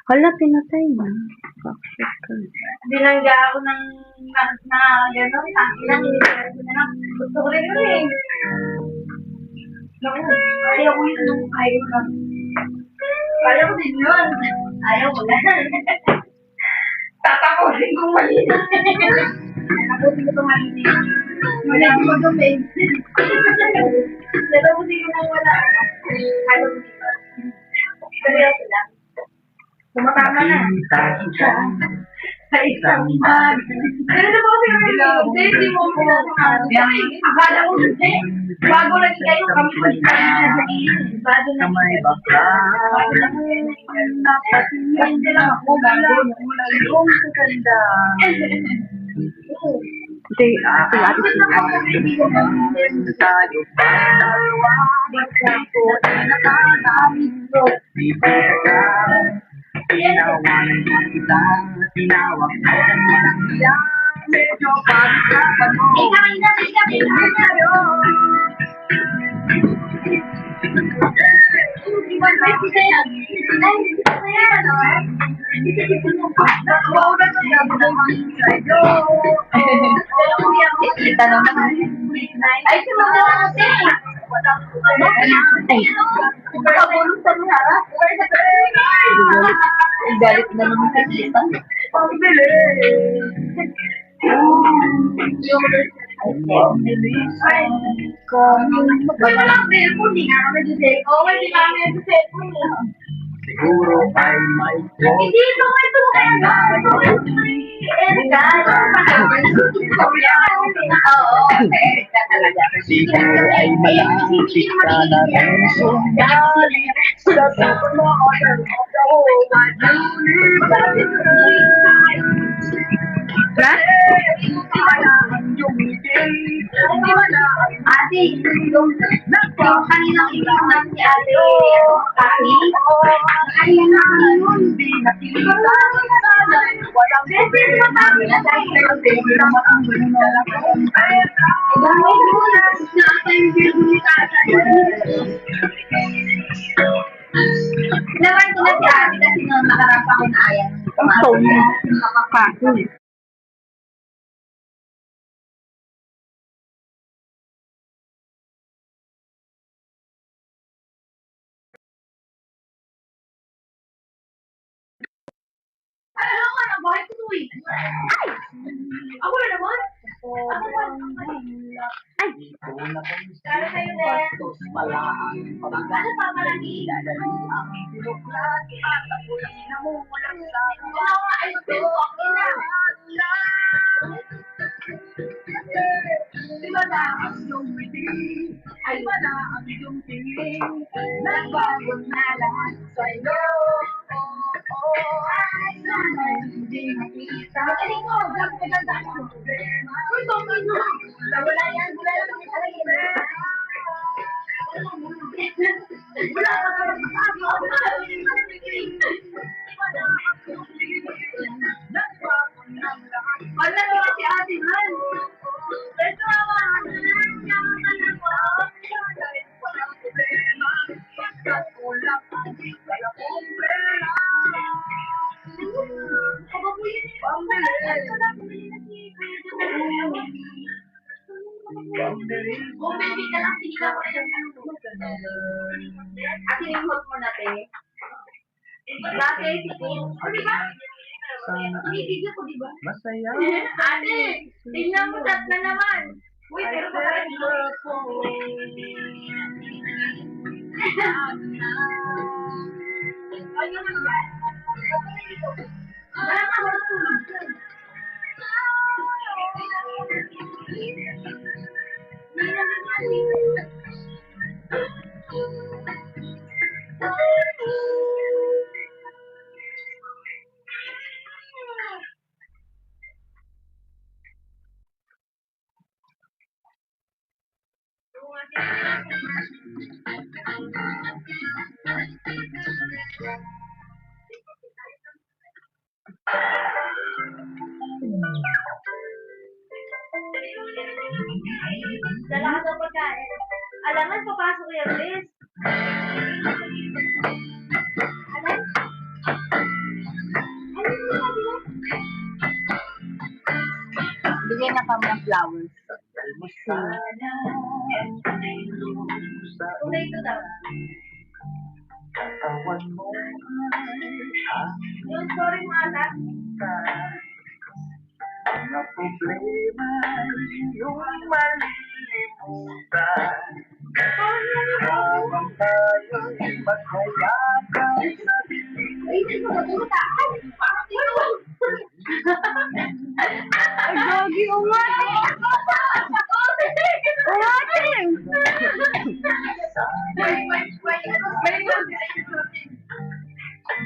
Hala, pinatay na. Bakit ka? Binangga ako ng gano'n. Ilang nilipera ko na lang. Gusto ko rin yun eh. Naku, ayaw ko yun nung ayaw ko. Ayaw ko din yun. Ayaw ko na. Tatapusin ko mali. Tatapusin ko itong mali. Wala ko mag-umin. Tatapusin ko nang wala. Ayaw ko dito. Seryoso lang. Tumatama na. Sa isang bag. Ano na ba kasi hindi mo pinasamahan. Akala ko hindi. Bago lagi kayo kami bago na may bakla. hindi lang ako bago Yung maganda. Hindi, ate Tayo pa dalawa. Ako ay nakakamit ko. Di ba ka? Tinawanan mo kita. Tinawag mo ng walang iya. Medyo pagkakan mo. Kita naman. Ay, si Mama kasi. Ay, Nakabulong sa harap. galit na naman sa kita. Ang bilis. Wala lang cellphone, hindi nga kami nag-cellphone. Oo, hindi kami nag-cellphone. Siguro ay may Hindi, ito kaya nga. Erika, oo, Erika talaga. siguro ay malapit ka na rin sumali sa sumunod ako Ate, yung kaninang ilang na si Ate, Kaki, ayun na, hindi nakikita walang Pwede mo ba na dahil sa baby lang ang Naman ko na si Ate kasi nung nakarap ako na ayan. Ang phone mo. Kaki. Ay, ano ka na? Bakit ko tuwi? Ay! Ako na naman? Ay, Para sa'yo din. pala ang Ano pa malaki? ang binuklat at ako'y namumulang sa Oo nga, ay, pero okay na. Di ba na ang iyong ngiti? Ay wala ang iyong tingin. Nagbagod na lahat sa'yo. Ay sana hindi makita. Magaling mo, vlog ko lang dahil ang problema. Uy, tongkol mo. Wala yan, wala lang kami talaga yan. Wala ka na magsasabi. Nagbagod na lahat. Wala naman si Ate Man. Ito ang walang problema. Pagkat kulang ang kaya kong pera. Bumili ka lang, sige lang. At i-remote mo na, te. Dati, di ba? Binibigyan ko, di ba? Masaya. Ate, tingnan mo, chat na naman. Uy, pero pa pala dito. Ano naman yan? Wala ka, wala tulog dyan. Hindi naman yan. Dala ka daw pagkain. Alaman, papasok yan, Liz. Alam? pa mga flowers. Sana ang sa Kulay ito daw. katawan mo ay Yung story mo ata. mga problema iyong malilimutan. Habang tayo'y maghayagap sa dilim. Ay, hindi ko matuta. Ay, parang ito. Ay, gogi, umati!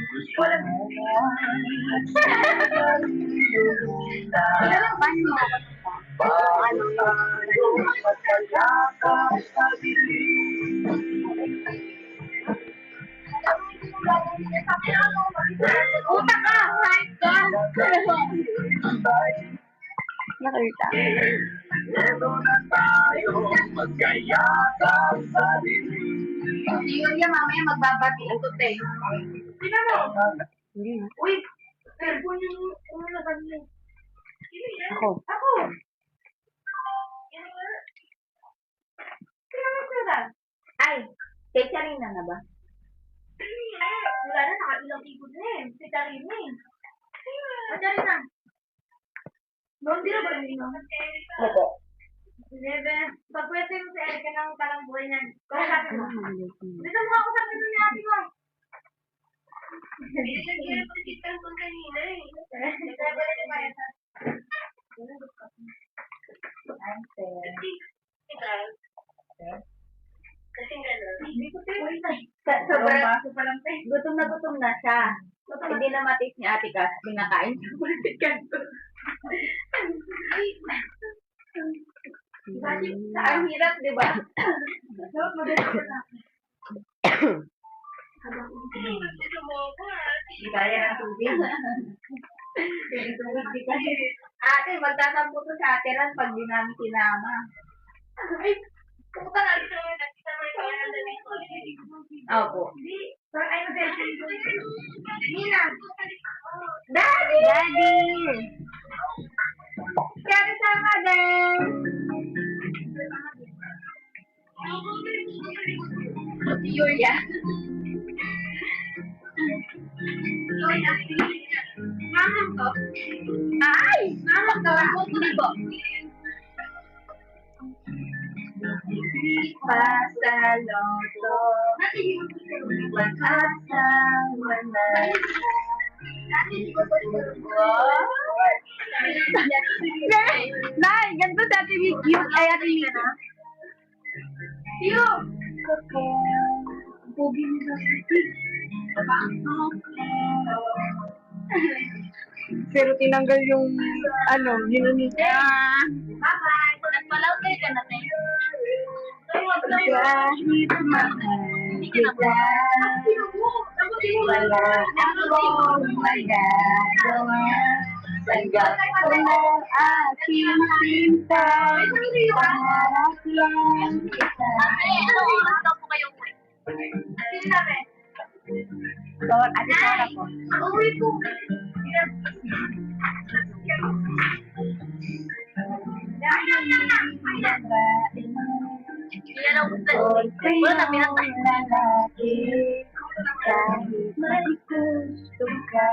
Gusto mo Paano tayo maghayagap sa dilim? Utak ka! Kahit ka! Nakita. Ito na tayo maghayagap sa dilim. Hindi yan mamaya magbabati ito, te. Sino mo? Hindi na. Uy! Cellphone yung una kanina. Sino yan? Ako. Ako! Sino mo sila? Ay! Kay Charina na ba? Wala na, nakailang ikot na eh. Si Charina eh. O Charina? Noon din ba rin no? Opo. Pagpwede mo si Erika ng talang buhay niyan. Kung sabi mo. Dito mo ako sabi mo ni ate mo. Hindi siya ginapagsitan ko kanina eh. Nagkabala ni Marita. Kasing gano'n. Hindi ko sobrang baso pa lang tayo. Gutom na siya. Hindi na matis ni ate Kas. Pinakain siya. Bulitit kanto. Ang hirap, di ba? Di kaya ng tubig. Di kaya. Ate, magtatampo to sa ate ran pag di namin sinama. Ay, pumunta na dito. Nakita mo yung kaya nandito. Opo. Ay, Nina. Daddy! Daddy! Kaya sama din. Yulia. Mamang ko? Ay! Mamang ko? Hindi po. Pasa loto. Pag-asa wala. Nay, ganito sa Ate Vicky. Ay, Ate Vicky. Yo! Pogi mo sa Pero tinanggal yung, yun. Bye-bye. Nagpalaw kayo ka natin. Kahit mahal kita, wala akong magagawa. Tanggap ko na aking sinta, pangarap lang kita. Ano oras daw po kayo uwi? Sino namin? Bawat ate Sara po. Ang uwi ko. Yan ang gusto. Wala na pinatay. Kahit may gusto ka,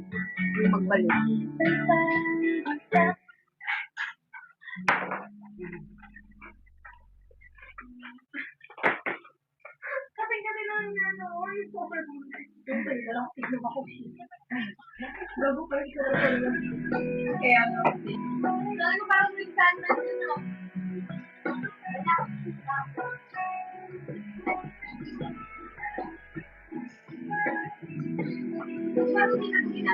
Yung magbalik. Kasi lang yung ano, or yung super bullet. Super, dalang tignan ako. Bago pa rin ko kaya nga. Sabi ko parang minsan na ano. Parang hindi na